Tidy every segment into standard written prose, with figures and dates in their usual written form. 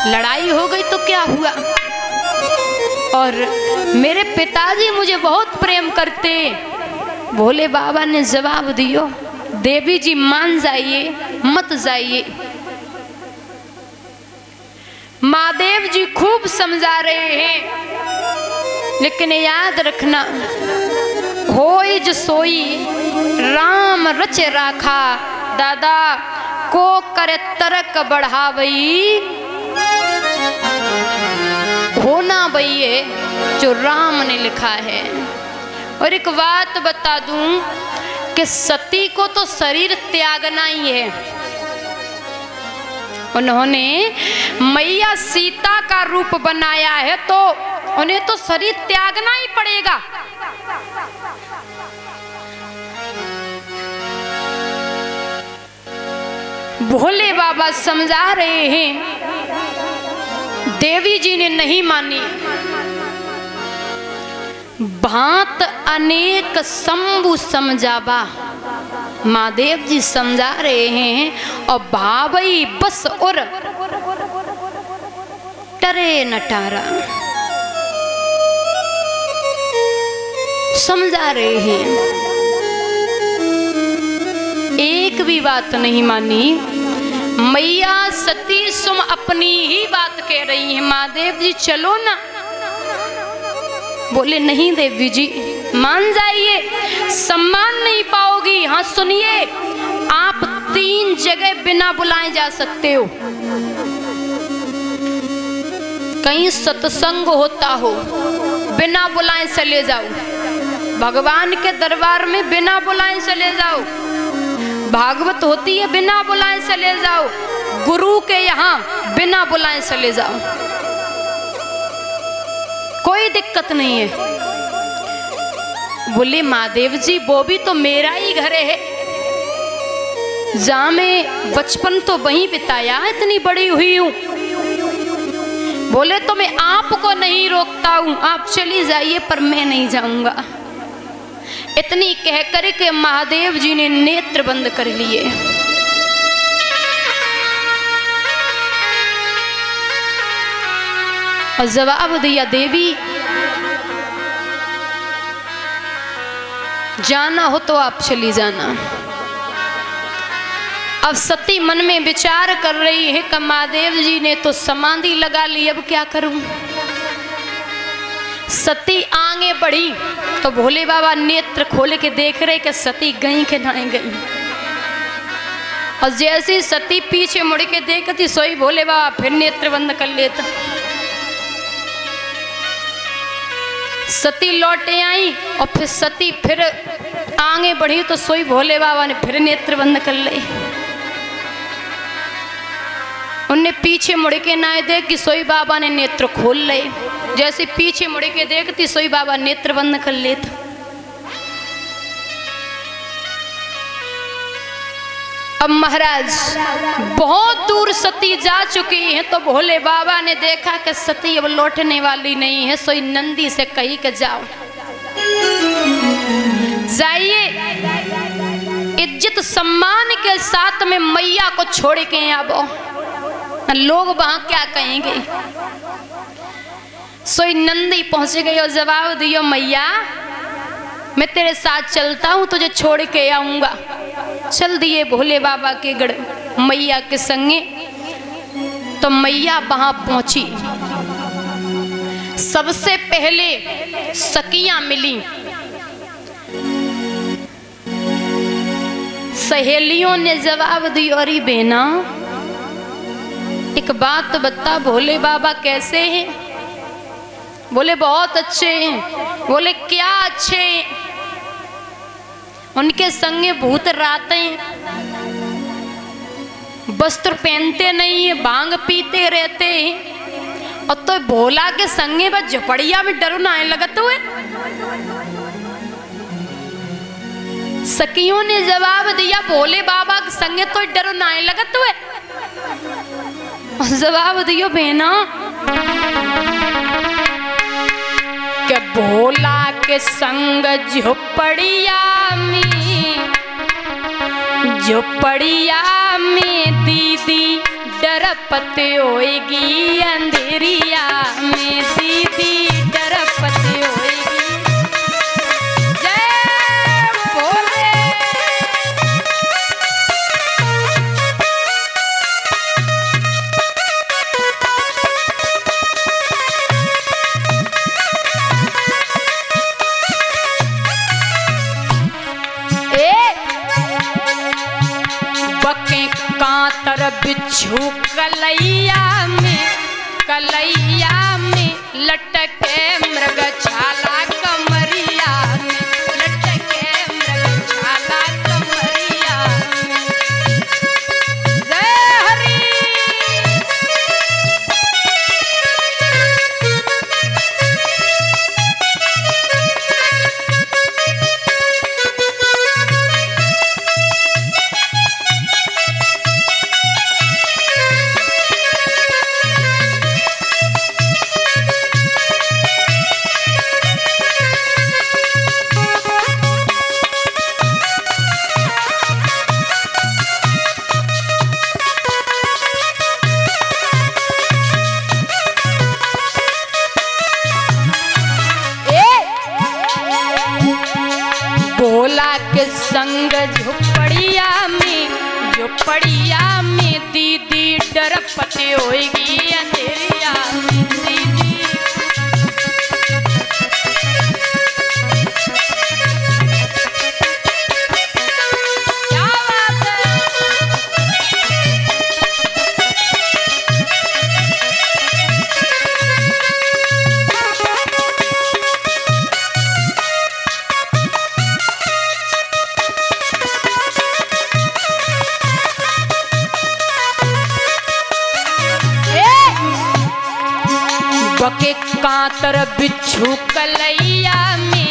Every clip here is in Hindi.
लड़ाई हो गई तो क्या हुआ, और मेरे पिताजी मुझे बहुत प्रेम करते। भोले बाबा ने जवाब दियो, देवी जी मान जाइए, मत जाइए। महादेव जी खूब समझा रहे हैं, लेकिन याद रखना, होई जो सोई राम रच राखा, दादा को करे तरक बढ़ावई, होना वही है जो राम ने लिखा है। और एक बात बता दूं कि सती को तो शरीर त्यागना ही है। उन्होंने मैया सीता का रूप बनाया है तो उन्हें तो शरीर त्यागना ही पड़ेगा। भोले बाबा समझा रहे हैं, देवी जी ने नहीं मानी। भांत अनेक शंभु समझावा, महादेव जी समझा रहे हैं, और भावई बस और टरे नटारा, समझा रहे हैं, एक भी बात नहीं मानी। मैया सती सुम अपनी ही बात कह रही है, महादेव जी चलो ना। बोले नहीं देवी जी मान जाइए, सम्मान नहीं पाओगी। हाँ सुनिए, आप 3 जगह बिना बुलाए जा सकते हो। कहीं सत्संग होता हो, बिना बुलाए चले जाओ। भगवान के दरबार में बिना बुलाए चले जाओ। भागवत होती है, बिना बुलाए चले जाओ। गुरु के यहाँ बिना बुलाए चले जाओ, कोई दिक्कत नहीं है। बोले महादेव जी वो भी तो मेरा ही घर है, जहां मैं बचपन तो वहीं बिताया, इतनी बड़ी हुई हूं। बोले तो मैं आपको नहीं रोकता हूं, आप चली जाइए, पर मैं नहीं जाऊंगा। इतनी कहकर के महादेव जी ने नेत्र बंद कर लिए। और जवाब दिया, देवी जाना हो तो आप चली जाना। अब सती मन में विचार कर रही है कि महादेव जी ने तो समाधि लगा ली, अब क्या करूं। सती आगे बढ़ी तो भोले बाबा नेत्र खोल के देख रहे कि सती गई कि नहीं गई। और जैसी सती पीछे मुड़ के देखती, सोई भोले बाबा फिर नेत्र बंद कर लेता। सती लौटे आई और फिर सती फिर आगे बढ़ी तो सोई भोले बाबा ने फिर नेत्र बंद कर लिए। उनने पीछे मुड़ के ना देख कि सोई बाबा ने नेत्र खोल लिए। जैसे पीछे मुड़ के देखती, सोई बाबा नेत्र बंद कर लेता। अब महाराज बहुत दूर सती जा चुकी हैं, तो भोले बाबा ने देखा कि सती अब लौटने वाली नहीं है, सोई नंदी से कही के जाओ, जाइए, इज्जत सम्मान के साथ में मैया को छोड़ के आओ, लोग वहां क्या कहेंगे। सोई नंदी पहुंच गई और जवाब दियो, मैया मैं तेरे साथ चलता हूं, तुझे छोड़ के आऊंगा। चल दिए भोले बाबा के गढ़ मैया के संगे। तो मैया वहां पहुंची, सबसे पहले सखियां मिली। सहेलियों ने जवाब दिया, अरे बेना एक बात बता, भोले बाबा कैसे हैं? बोले बहुत अच्छे हैं। बोले क्या अच्छे हैं? उनके संगे भूत राते हैं, वस्त्र पहनते नहीं है, भांग पीते रहते हैं, और तो भोला के संगे बस झोपड़िया में डरो ना लगत हुए। सखियों ने जवाब दिया, भोले बाबा के संगे तो डरो ना लगत हुए। जवाब दियो बेना के भोला के संग झोपड़िया में दीदी डरपत होएगी, अंधेरिया में दीदी डरपत होएगी। जय भोले। बके कांतर बिच्छू कलैया में लटके मृगछाला कमरिया में, लटके मृगछाला कमरिया में। जय हरि। भोला के संग झोपड़िया में दीदी डरपत होएगी अंधेरिया में दीदी। क्या बात है। बके कांतर बिच्छू कलैया में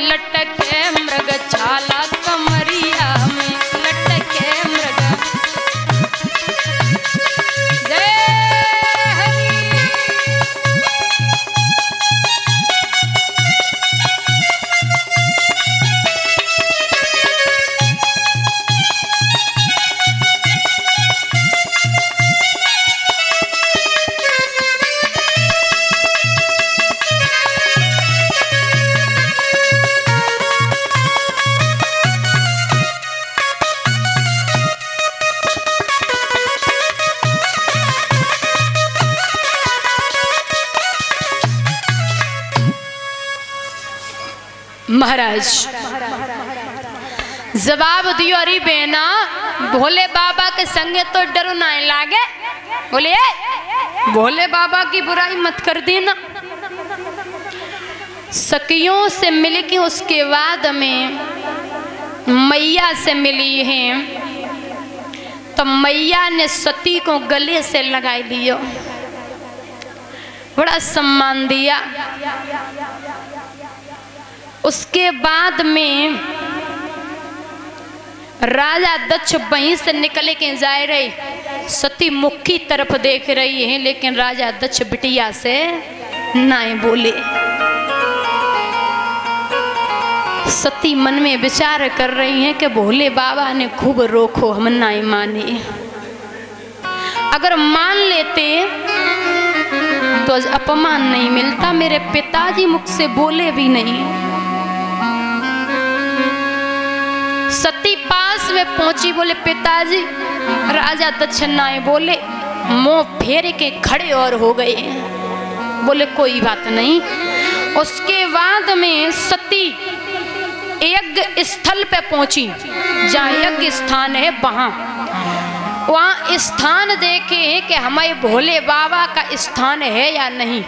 लटके मृगछाला कमरिया में, लटके मृग। जय हरि। महाराज जवाब दियो, अरे बेना भोले बाबा के संगे तो डरो ना लागे। बोले भोले बाबा की बुराई मत कर देना। सखियों से मिल के उसके बाद में मैया से मिली हैं, तो मैया ने सती को गले से लगा लियो, बड़ा सम्मान दिया। उसके बाद में राजा दक्ष वहीं से निकले के जा रहे, सती मुख की तरफ देख रही है, लेकिन राजा दक्ष बिटिया से नहीं बोले। सती मन में विचार कर रही हैं कि भोले बाबा ने खूब रोको, हम नहीं माने। अगर मान लेते तो अपमान नहीं मिलता। मेरे पिताजी मुख से बोले भी नहीं। सती पास में पहुंची, बोले पिताजी। राजा दक्ष नाय बोले, मुंह फेर के खड़े और हो गए। बोले कोई बात नहीं। उसके बाद में सती यज्ञ स्थल पे पहुंची, जहाँ यज्ञ स्थान है वहाँ स्थान देखे कि हमारे भोले बाबा का स्थान है या नहीं।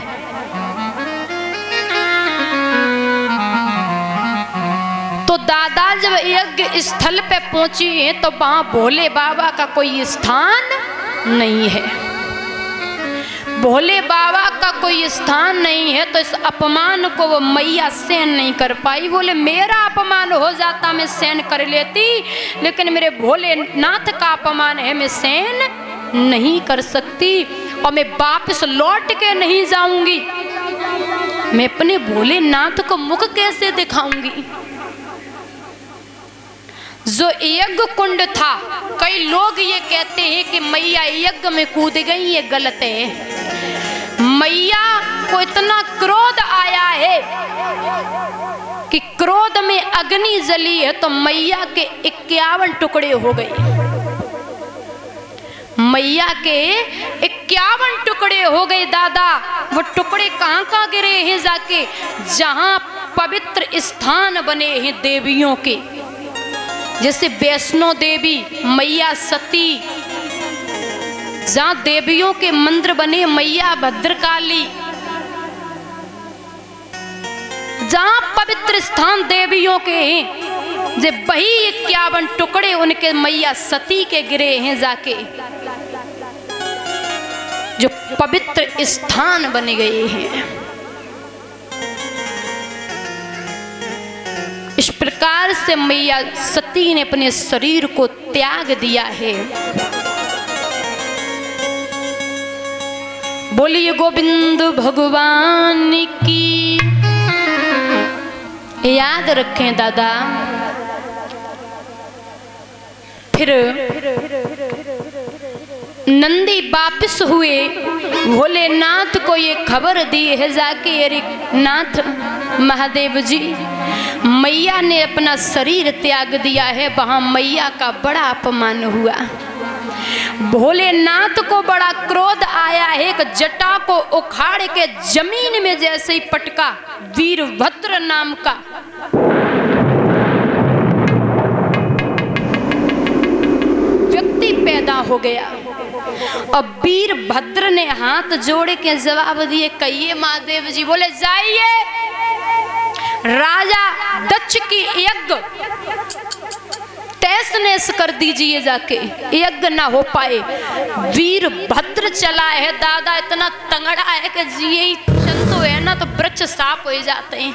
तो दादा जब यज्ञ स्थल पे पहुंची है तो वहां भोले बाबा का कोई स्थान नहीं है। भोले बाबा का कोई स्थान नहीं है, तो इस अपमान को वो मैया सहन नहीं कर पाई। बोले मेरा अपमान हो जाता मैं सहन कर लेती, लेकिन मेरे भोलेनाथ का अपमान है, मैं सहन नहीं कर सकती और मैं वापस लौट के नहीं जाऊंगी। मैं अपने भोलेनाथ को मुख कैसे दिखाऊंगी। जो यज्ञ कुंड था, कई लोग ये कहते हैं कि मैया यज्ञ में कूद गई, ये गलत है। मैया को इतना क्रोध आया है कि क्रोध में अग्नि जली है, तो मैया के 51 टुकड़े हो गए। मैया के 51 टुकड़े हो गए दादा। वो टुकड़े कहाँ कहाँ गिरे हैं जाके? जहाँ पवित्र स्थान बने हैं देवियों के, जैसे वैष्णो देवी, मैया सती, जहाँ देवियों के मंदिर बने, मैया भद्रकाली, जहाँ पवित्र स्थान देवियों के हैं, जे वही 51 टुकड़े उनके मैया सती के गिरे हैं जाके, जो पवित्र स्थान बन गए हैं। इस प्रकार से मैया सती ने अपने शरीर को त्याग दिया है। बोलिए गोविंद भगवान की। याद रखें दादा। फिर नंदी वापिस हुए, भोलेनाथ को ये खबर दी है जाके, अरे नाथ महादेव जी, मैया ने अपना शरीर त्याग दिया है। वहां मैया का बड़ा अपमान हुआ। भोलेनाथ को बड़ा क्रोध आया है। एक जटा को उखाड़ के जमीन में जैसे ही पटका, वीरभद्र नाम का व्यक्ति पैदा हो गया। और वीरभद्र ने हाथ जोड़ के जवाब दिए, कहिए महादेव जी। बोले जाइए, राजा दक्ष की यज्ञ तहस नहस कर दीजिए जाके, यज्ञ ना हो पाए। वीरभद्र चला है दादा, इतना तंगड़ा है कि ये चल तो है ना तो वृक्ष साफ हो जाते हैं।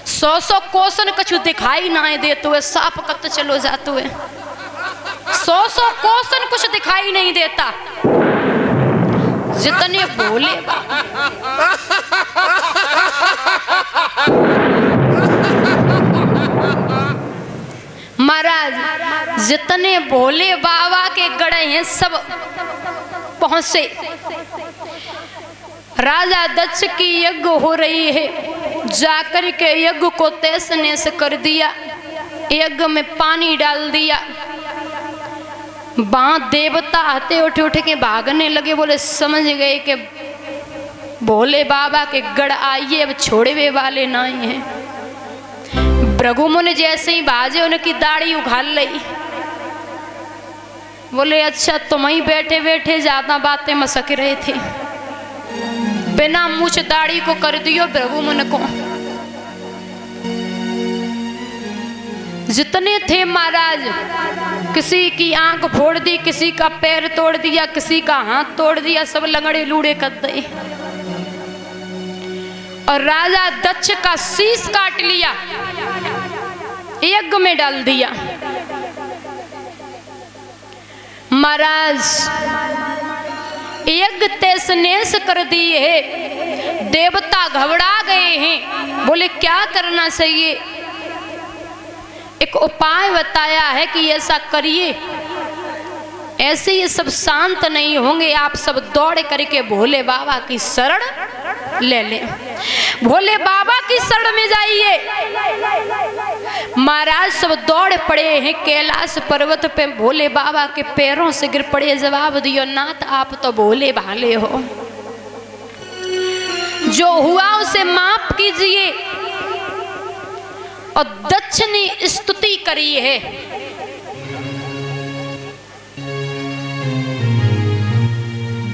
100 कोसन कछु दिखाई ना देते हुए, साफ कत चलो जाते हुए। 100 कोसन कुछ दिखाई नहीं देता। जितने भोले महाराज, जितने भोले बाबा के गढ़े हैं सब पहुंचे। राजा दक्ष की यज्ञ हो रही है, जाकर के यज्ञ को तहस नहस कर दिया। यज्ञ में पानी डाल दिया। वहां देवता आते उठे उठे के भागने लगे। बोले समझ गए कि भोले बाबा के गढ़ आइए, अब छोड़े वाले नहीं हैं। भृगुमुनि जैसे ही भाजे, उनकी दाढ़ी उखाड़ ली। बोले अच्छा, तुम ही बैठे बैठे ज्यादा बातें मसक रहे थे, बिना मूछ दाढ़ी को कर दियो भृगुमुनि को। जितने थे महाराज, किसी की आंख फोड़ दी, किसी का पैर तोड़ दिया, किसी का हाथ तोड़ दिया, सब लंगड़े लूड़े कर दिए। और राजा दक्ष का शीश काट लिया, यज्ञ में डाल दिया। महाराज यज्ञ तहस नहस कर दिए है। देवता घबरा गए हैं। बोले क्या करना चाहिए? एक उपाय बताया है कि ऐसा करिए, ऐसे ये सब शांत नहीं होंगे। आप सब दौड़ करके भोले बाबा की शरण ले लें। भोले बाबा की शरण में जाइए। महाराज सब दौड़ पड़े हैं कैलाश पर्वत पे, भोले बाबा के पैरों से गिर पड़े। जवाब दियो, नाथ आप तो भोले भाले हो, जो हुआ उसे माफ कीजिए। और दक्ष ने स्तुति करी है।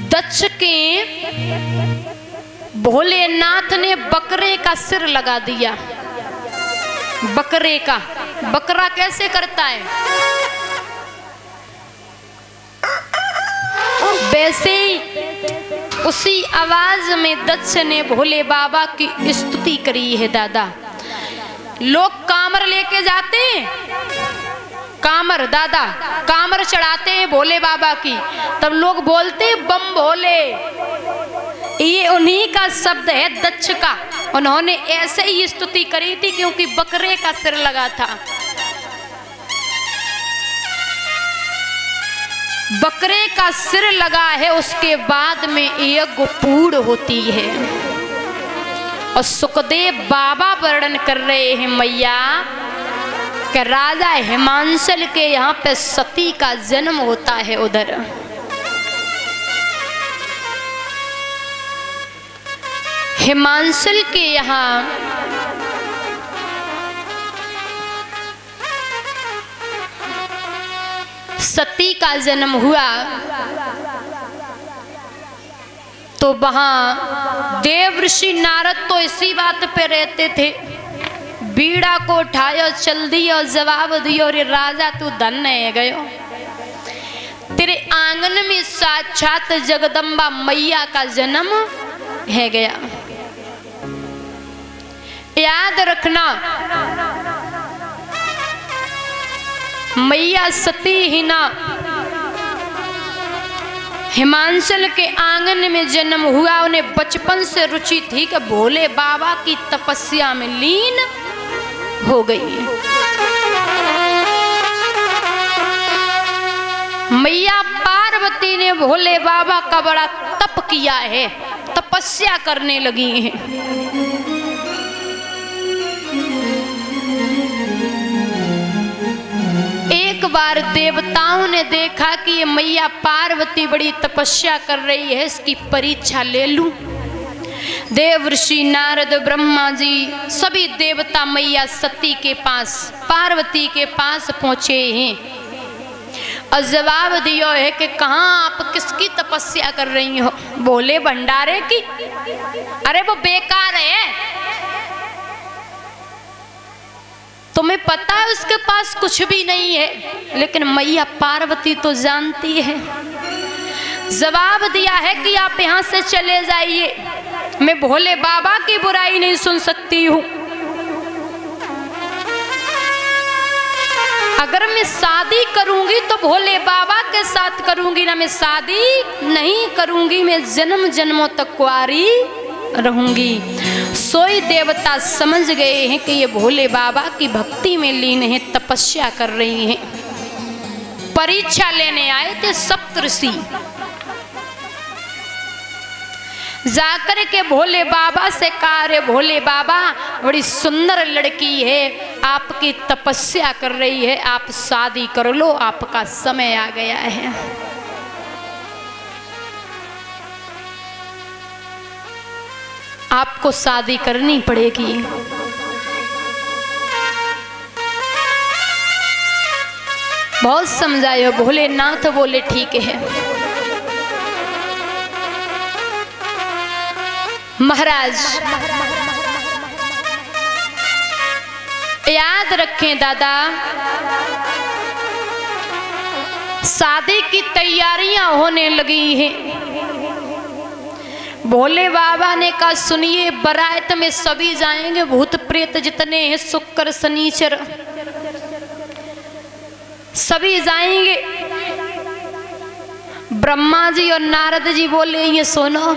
दक्ष के भोलेनाथ ने बकरे का सिर लगा दिया। बकरे का, बकरा कैसे करता है वैसे ही उसी आवाज में दक्ष ने भोले बाबा की स्तुति करी है दादा। लोग कामर लेके जाते हैं, कामर दादा कामर चढ़ाते हैं भोले बाबा की, तब लोग बोलते हैं बम भोले। ये उन्हीं का शब्द है दक्ष का। उन्होंने ऐसे ही स्तुति करी थी क्योंकि बकरे का सिर लगा था। बकरे का सिर लगा है, उसके बाद में एक पूड़ होती है। और सुखदेव बाबा वर्णन कर रहे हैं मैया कि राजा हिमांशल के यहाँ पे सती का जन्म होता है। उधर हिमांशल के यहाँ सती का जन्म हुआ तो वहां देव ऋषि नारद तो इसी बात पे रहते थे। बीड़ा को उठायो चल दियो, जवाब दियो रे राजा तू धन है गयो, तेरे आंगन में साक्षात जगदम्बा मैया का जन्म है गया। याद रखना मैया सती ही ना हिमांशल के आंगन में जन्म हुआ। उन्हें बचपन से रुचि थी कि भोले बाबा की तपस्या में लीन हो गई। मैया पार्वती ने भोले बाबा का बड़ा तप किया है, तपस्या करने लगी हैं। एक बार देवताओं ने देखा कि ये मैया पार्वती बड़ी तपस्या कर रही है, इसकी परीक्षा ले लूं। देव ऋषि नारद ब्रह्मा जी सभी देवता मैया सती के पास पार्वती के पास पहुंचे हैं और जवाब दियो है कि कहाँ आप किसकी तपस्या कर रही हो? बोले भंडारे की। अरे वो बेकार है, तुम्हें पता है उसके पास कुछ भी नहीं है। लेकिन मैया पार्वती तो जानती है। जवाब दिया है कि आप यहाँ से चले जाइए, मैं भोले बाबा की बुराई नहीं सुन सकती हूँ। अगर मैं शादी करूंगी तो भोले बाबा के साथ करूंगी, ना मैं शादी नहीं करूंगी, मैं जन्म जन्मों तक कुंवारी रहूंगी। सोई देवता समझ गए हैं कि ये भोले बाबा की भक्ति में लीन है, तपस्या कर रही हैं। परीक्षा लेने आए थे सप्तऋषि, जाकर के भोले बाबा से कहा, रे भोले बाबा बड़ी सुंदर लड़की है, आपकी तपस्या कर रही है, आप शादी कर लो, आपका समय आ गया है। आपको शादी करनी पड़ेगी। बहुत समझायो, भोलेनाथ बोले ठीक है। महाराज याद रखें दादा, शादी की तैयारियां होने लगी हैं। भोले बाबा ने कहा सुनिए, बारात में सभी जाएंगे, भूत प्रेत जितने हैं, शुक्र शनिचर सभी जाएंगे। ब्रह्मा जी और नारद जी बोले ये सुनो,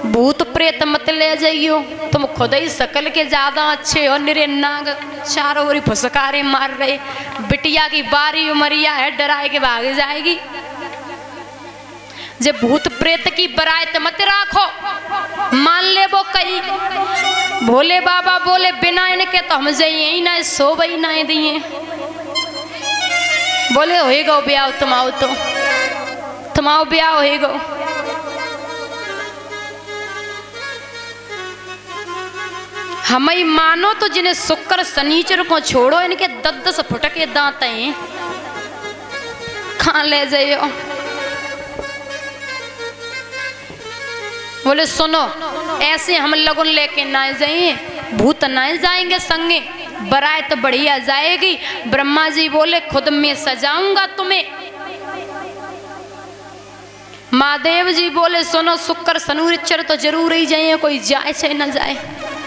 भूत प्रेत मत ले जाइयो, तुम खुद ही शकल के ज्यादा अच्छे हो, निरे नाग चारों ओर फुसकारे मार रहे, बिटिया की बारी उमरिया है, डराए के भाग जाएगी। जे भूत प्रेत की बरात मत राखो, मान ले वो कही। भोले बाबा बोले बिना इनके तो हम जाइए ही ना, सो बही ना दिए। बोले होएगा ब्याह, तुम आओ तो तुम्हारा ब्याह होएगा। हमें मानो तो जिन्हें शुक्र शनिचर को छोड़ो, इनके 10-10 फुटके दांत हैं, कहाँ ले जाइयो। बोले सुनो, ऐसे हम लगन लेके ना जाइए, भूत ना जाएंगे संगे, बारात बढ़िया जाएगी। ब्रह्मा जी बोले खुद मैं सजाऊंगा तुम्हें। महादेव जी बोले सुनो, शुक्र शनिचर तो जरूर ही जाइए, कोई जाए चाहे ना जाए।